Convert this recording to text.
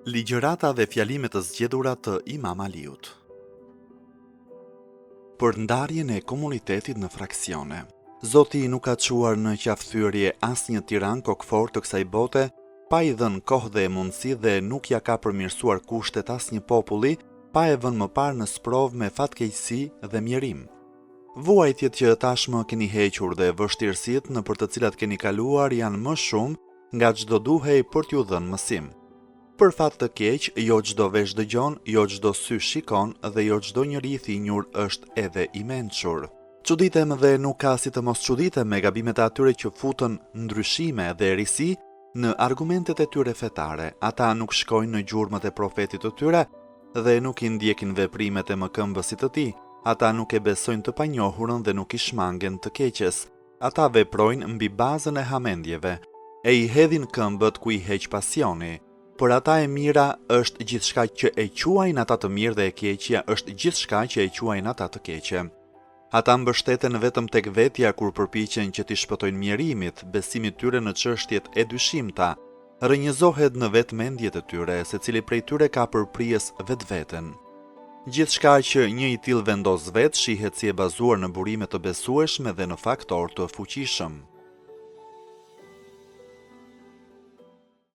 Ligjërata dhe fjalimet të zgjedhura të Imam Aliut. Për ndarjen e komunitetit në fraksione. Zoti nuk ka çuar në qafthyrje asnjë tiran kokfor të kësaj bote, pa i dhënë kohë dhe mundësi dhe nuk ja ka përmirësuar kushtet asnjë populli, pa e vënë më parë në sprov me fatkeqësi dhe mjerim. Vuajtjet që tashmë keni hequr dhe vështirësitë në për të cilat keni kaluar janë më shumë nga çdo duhej për t'ju dhënë mësim. Për fat të keq, jo çdo vesh dëgjon, jo çdo sy shikon dhe jo çdo njeri i thinjur është edhe i mençur. Çuditem dhe nuk ka si të mos çuditem me gabimet e atyre që futën ndryshime dhe risi në argumentet e tyre fetare. Ata nuk shkojnë në gjurmët e profetit të tyre dhe nuk i ndjekin veprimet e mëkëmbësit të tij. Ata nuk e besojnë të panjohurën dhe nuk i shmangen të keqes. Ata veprojnë mbi bazën e hamendjeve e i hedhin këmbët ku i heq pasioni. Për ata e mira është gjithçka që e quajnë ata të mirë dhe e keqja është gjithçka që e quajnë ata të keqe. Ata mbështeten vetëm tek vetja kur përpiqen që t'i shpëtojnë mjerimit, besimit tyre në çështjet e dyshimta. Rrënjëzohet në vetmendjet e tyre, secili prej tyre ka përprijes vetveten. Gjithçka që një i tillë vendos vetë shihet si e bazuar në burime të besueshme dhe në faktor të fuqishëm.